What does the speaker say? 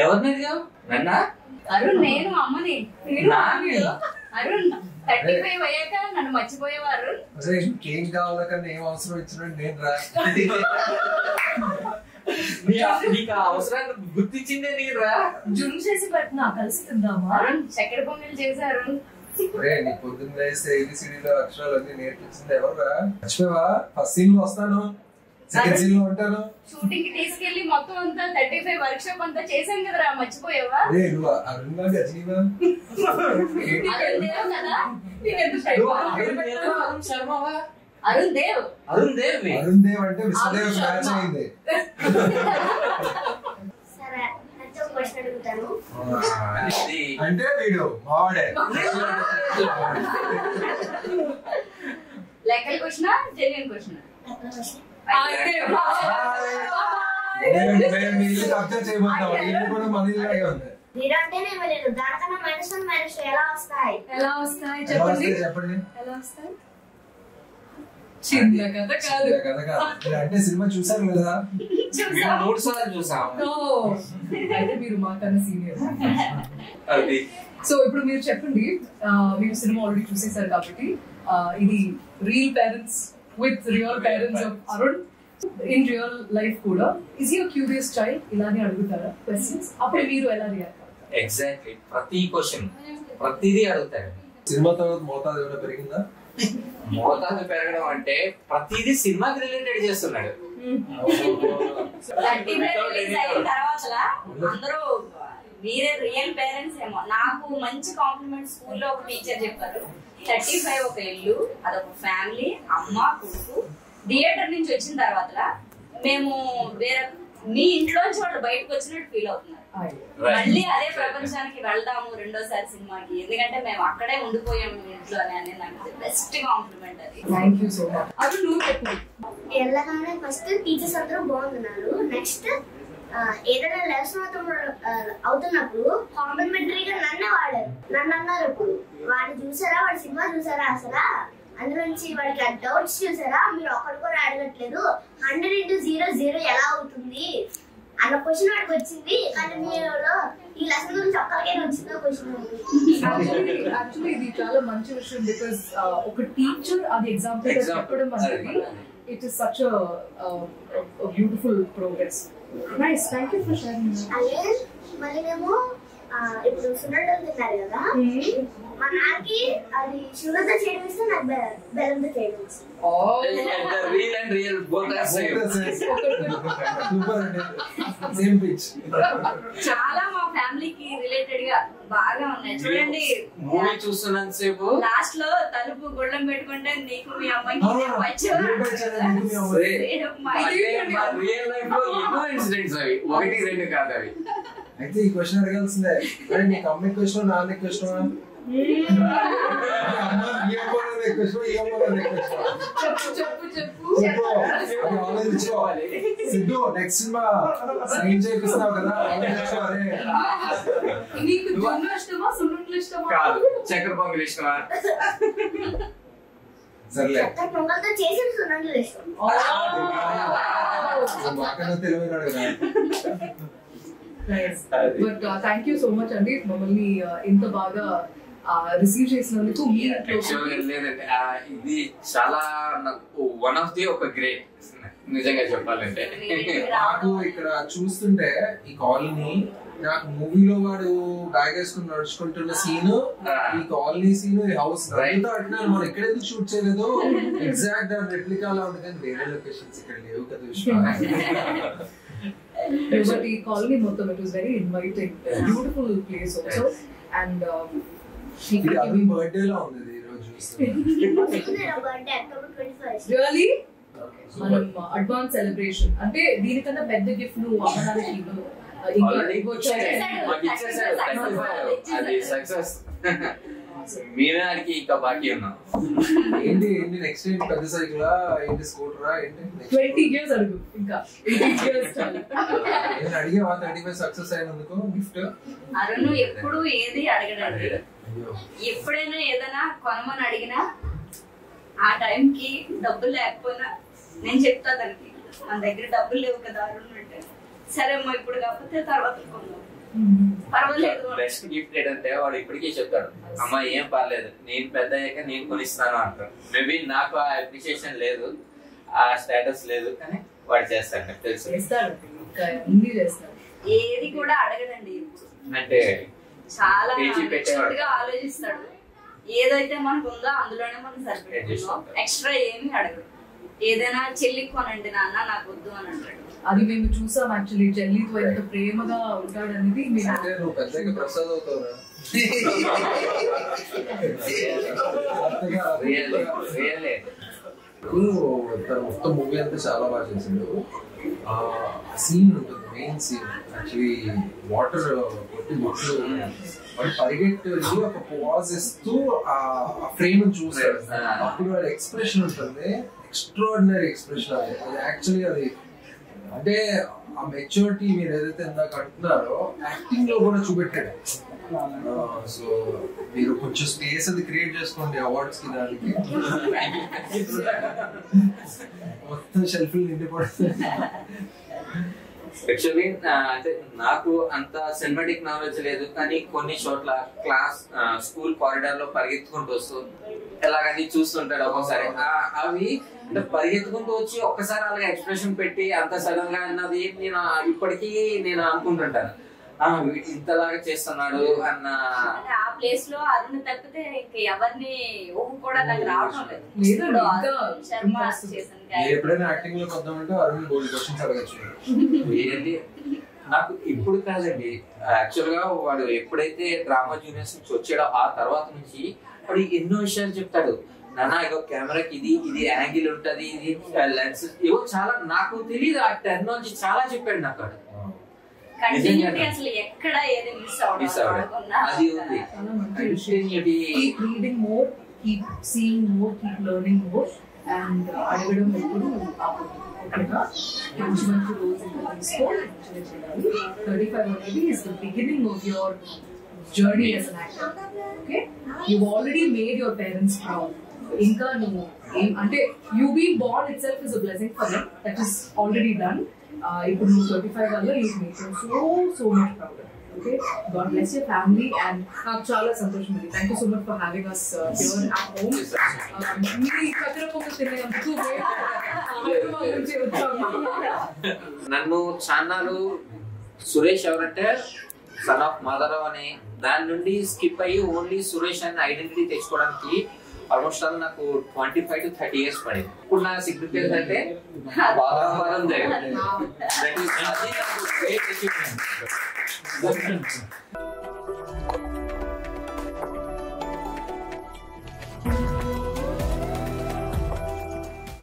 ఎవరిని నన్నా అరుణ్ నేను అమ్మని అరుణ్ 35 అయ్యాక నన్ను మర్చిపోయేవారు ఏం కావాల కన్నా ఏం అవసరం ఇచ్చినా నేను రా నీకు అవసరాన్ని గుర్తించిందే నేను రా జుమ్ చేసి పెట్టినా కలిసి తిందామా అరుణ్ చక్కెర పొంగల్ చేశారు నీ పొద్దున్న వేస్తే ఏబిసిడీలో అక్షరాలు అన్ని నేర్పించింది ఎవరురా మర్చిపోవా ఫస్ట్ సీన్ లో వస్తాను సెకండ్ సీన్ లో ఉంటాను షూటింగ్ కి తీసుకెళ్లి మొత్తం అంతా 35 వర్క్ షాప్ అంతా చేశాం కదరా మర్చిపోయావా నువ్వు అరుణ్ గజనీవా అరుణ్ దేవ్ అంటే విశ్వదేవ్ మ్యాచ్ అయింది అంటే వీడు మావాడే లెక్కల క్వశ్చన్ జెన్యున్ క్వశ్చన్ చేయబోతాం ఇది కూడా మనీలాగే ఉంది చెప్పండి చిన్న కథ కాదు అంటే సినిమా చూసారు కదా 3 సార్లు చూసాం అయితే మీరు మాకన్నా సీనియర్ సో ఇప్పుడు మీరు చెప్పండి మీరు సినిమా ఆల్రెడీ చూసేసారు కాబట్టి ఇది real parents with real parents of Arun in real life కూడా ఇస్ యూ క్యూరియస్ చైల్డ్ ఇలానే అడుగుతారా క్వశ్చన్స్ అప్పుడు మీరు ఎలా రియాక్ట్ అవుతారు ఎగ్జాక్ట్లీ ప్రతి క్వశ్చన్ ప్రతిదీ అడుగుతారు సినిమా తర్వాత మోతాదు ఏమైనా పెరిగిందా మోతాదు పెరగడం అంటే ప్రతిదీ సినిమాకి రిలేటెడ్ చేస్తున్నాడు అందరూ మీరే రియల్ పేరెంట్స్ ఏమో నాకు మంచి కాంప్లిమెంట్ స్కూల్లో ఒక టీచర్ చెప్పారు 35 ఒక ఇల్లు అదొక ఫ్యామిలీ అమ్మ కొడుకు థియేటర్ నుంచి వచ్చిన తర్వాత మేము వేరే మీ ఇంట్లోంచి వాళ్ళు బయటకు వచ్చినట్టు ఫీల్ అవుతున్నారు మళ్ళీ అదే ప్రపంచానికి వెళ్దాము రెండోసారి సినిమాకి ఎందుకంటే మేము అక్కడే ఉండిపోయాము ఇంట్లో అని నాకు బెస్ట్ కాంప్లిమెంట్ అది థ్యాంక్ యూ సో మచ్ అది నువ్వు చెప్పు వెళ్ళగానే ఫస్ట్ టీచర్స్ అందరూ బాగున్నారు నెక్స్ట్ ఏదైనా లెసన్ అవుతున్నప్పుడు కాంప్లిమెంటరీగా నన్ను వాడారు నన్ను అన్నారు ఇప్పుడు వాడిని చూసారా వాడి సినిమా చూసారా అసలు అందులోంచి వాడికి ఆ డౌట్స్ చూసారా మీరు ఒక్కడు కూడా అడగట్లేదు 100 into 0 ఎలా అవుతుంది అన్న క్వశ్చన్ వాడికి వచ్చింది కానీ మీరు ఈ లెసన్ గురించి ఒక్కరికైనా వచ్చిందో క్వశ్చన్ యాక్చువల్లీ ఇది చాలా మంచి విషయం బికాస్ ఒక టీచర్ అది ఎగ్జాంపుల్ చెప్పడం అనేది it is such a beautiful progress. Nice, thank you for sharing. అలాగే మళ్ళీ మేము ఇప్పుడు సున్నడలు తిన్నారు కదా మా నాన్నకి అది షుగర్తో చేయడం ఇస్తే నాకు బెల్లంతో చేయడం ఇష్టం real and real both are same same pitch చాలా మా ఫ్యామిలీకి రిలేటెడ్ గా బాగా ఉన్నాయి చూడండి మూవీ చూస్తున్నంత సేపు లాస్ట్ లో తలుపు గొళ్ళం పెట్టుకుంటే నీకు మీ అమ్మాయికి రియల్ లైఫ్ లో ఎన్నో ఇన్సిడెంట్స్ అవి 1-2 కాదు అవి అయితే ఈ క్వశ్చన్ అడగాల్సిందే నీకు అమ్మాయికి క్వశ్చన్ నాన్నకి question Siddhu next cinema sign చేపిస్తావు కదా కాదు చక్కెర పొంగల్ ఇష్టమా సర్లే పొంగల్తో చేసిన సున్నుండలు ఇష్టం మాకన్నా తెలివైనాడు కదా but thank you so much అండి మమ్మల్ని ఇంత బాగా రిసీవ్ చేసినందుకు లేదండి ఇది చాలా నాకు వన్ ఆఫ్ ది ఒక గ్రేట్ నిజంగా చెప్పాలంటే నాకు ఇక్కడ చూస్తుంటే ఈ కాలనీ నాకు మూవీలో వాడు బ్యాగ్ వేసుకుని నడుచుకుంటున్న సీన్ ఈ కాలనీ సీన్ ఈ హౌస్ రైట్ అంటున్నారు మనం ఎక్కడైతే షూట్ చేయలేదు ఎగ్జాక్ట్ రెప్లికా లా ఉంది కానీ వేరే లొకేషన్స్ ఇక్కడ లేవు కదా బట్ ఈ కాలనీ మొత్తం it was very inviting beautiful place also and birthday లో ఉంది ఈ రోజు రియల్లీ మనం అడ్వాన్స్ సెలబ్రేషన్ అంటే దీనికన్నా పెద్ద గిఫ్ట్ నువ్వు అమ్మడానికి మీనాడికి ఇంకా బాకీ ఉన్నాం ఏంటి నెక్స్ట్ ఏంటి పెద్ద సైకిల్ ఏంటి స్కూటరా ఏంటి 20 years అడుగు ఇంకా 80 years నేను అడిగావా 35 సక్సెస్ అయినందుకు గిఫ్ట్ అరుణ్ ఎప్పుడు ఏది అడగడండి ఎప్పుడైనా ఏదైనా కొనమని అడిగినా ఆ టైంకి డబ్బులు లేకపోయినా నేను చెప్తా దానికి మన దగ్గర డబ్బులు లేవు కదా అరుణ్ అంటే సరే అమ్మా ఇప్పుడు కాకపోతే తర్వాత కొందాం పర్వాలేదు. బెస్ట్ గిఫ్ట్ ఏంటంటే వాడు ఇప్పటికీ చెప్తాడు అమ్మ ఏం పర్లేదు నేను పెద్ద అయ్యాక నేను కొనిస్తాను అంటాడు. మేబీ నాకు ఆ అప్రిషియేషన్ లేదు, ఆ స్టేటస్ లేదు, కానీ వాడు చేస్తాడు నాకు తెలుసు. ఏది కూడా అడగడండి అంటే చాలా గా ఆలోచిస్తాడు. ఏదైతే మనకు ఉందో అందులోనే మనం సరిపెట్టుకుందాం, ఎక్స్ట్రా ఏమి అడగడు. ఏదైనా చెల్లికి కొనండి నాన్న నాకు వద్దు అని అంటాడు. అది మేము చూసాం యాక్చువల్లీ చెల్లితో ఎంత ప్రేమగా ఉంటాడు అనేది. ప్రసాద్ అవుతారా మొత్తం మూవీ అంతా చాలా బాగా చేసిండు. సీన్ ఉంటుంది, మెయిన్ సీన్ యాక్చువల్లీ వాటర్ కొట్టి బొట్లు వాడు పరిగెట్టి ఒక పాజ్ ఇస్తూ ఆ ఫ్రేమ్ చూస్తాడు. అప్పుడు వాడి ఎక్స్ప్రెషన్ ఉంటుంది, ఎక్స్ట్రాడినరీ ఎక్స్ప్రెషన్. అది యాక్చువల్లీ అది అంటే ఆ మెచ్యూరిటీ మీరు ఏదైతే ఇందాక అంటున్నారో యాక్టింగ్ లో కూడా చూపెట్టాడు. సో మీరు కొంచెం స్పేస్ అది క్రియేట్ చేసుకోండి అవార్డ్స్ కి, దానికి మొత్తం షెల్ఫ్ నిండిపోతుంది. యాక్చువల్లీ అంటే నాకు అంత సినిమాటిక్ నాలెడ్జ్ లేదు, కానీ కొన్ని చోట్ల క్లాస్ స్కూల్ కారిడార్ లో పరిగెత్తుకుంటూ వస్తూ ఎలాగని చూస్తుంటాడు ఒక్కొక్కసారి. అవి అంటే పరిగెత్తుకుంటూ వచ్చి ఒక్కసారి అలాగే ఎక్స్ప్రెషన్ పెట్టి అంత సడన్ గా అన్నది నేను ఇప్పటికీ నేను అనుకుంటుంటాను ఇంతలాగా చేస్తున్నాడు అన్న. ఆ ప్లేస్ లో అరుణ్ తప్పితే ఇంకా ఎవరిని ఊహు కూడా నాకు రావడం లేదు. శర్మ ఎప్పుడైనా యాక్టింగ్ లో కొద్దామంటే అరుణ్ గోల్డ్ క్వశ్చన్స్ అడగచ్చు. నాకు ఇప్పుడు కాదండి, యాక్చువల్ గా వాడు ఎప్పుడైతే డ్రామా జూనియర్స్ నుంచి వచ్చాడో ఆ తర్వాత నుంచి వాడు ఎన్నో విషయాలు చెప్తాడు. నాన్న ఇగో కెమెరాకి ఇది యాంగిల్ ఉంటది, ఇది లెన్స్, ఇవో చాలా నాకు తెలియదు. ఆ టెక్నాలజీ చాలా చెప్పాడు నాకు. అసలు ఎక్కడ ఏది మిస్ అవ్వడం అది ఉంది. Keep reading more, keep seeing more, keep learning more and అడగడం ఎప్పుడు మంచి మంచి రోజు తీసుకో. 35 అనేది is the beginning of your journey as an actor. Okay, you've already made your parents proud. ఇంకా నువ్వు అంటే you being born itself is a blessing for them. That is already done. ఇప్పుడు నువ్వు 35 వల్ల you've made them so much prouder. Okay, God bless your family and నాకు చాలా సంతోషం ఉంది. Thank you so much for having us here at home. మీ కథరపొంగ తినేందుకు నన్ను చాన్నాలు సురేష్ ఎవరంటే son of Madhavarao అనే దాని నుండి స్కిప్ అయ్యి ఓన్లీ సురేష్ అని ఐడెంటిటీ తెచ్చుకోవడానికి ఆల్మోస్ట్ నాకు 25 to 30 years పడింది. ఇప్పుడు నా సిగ్నిఫికెన్స్ అంటే బాలవరం జరిగింది.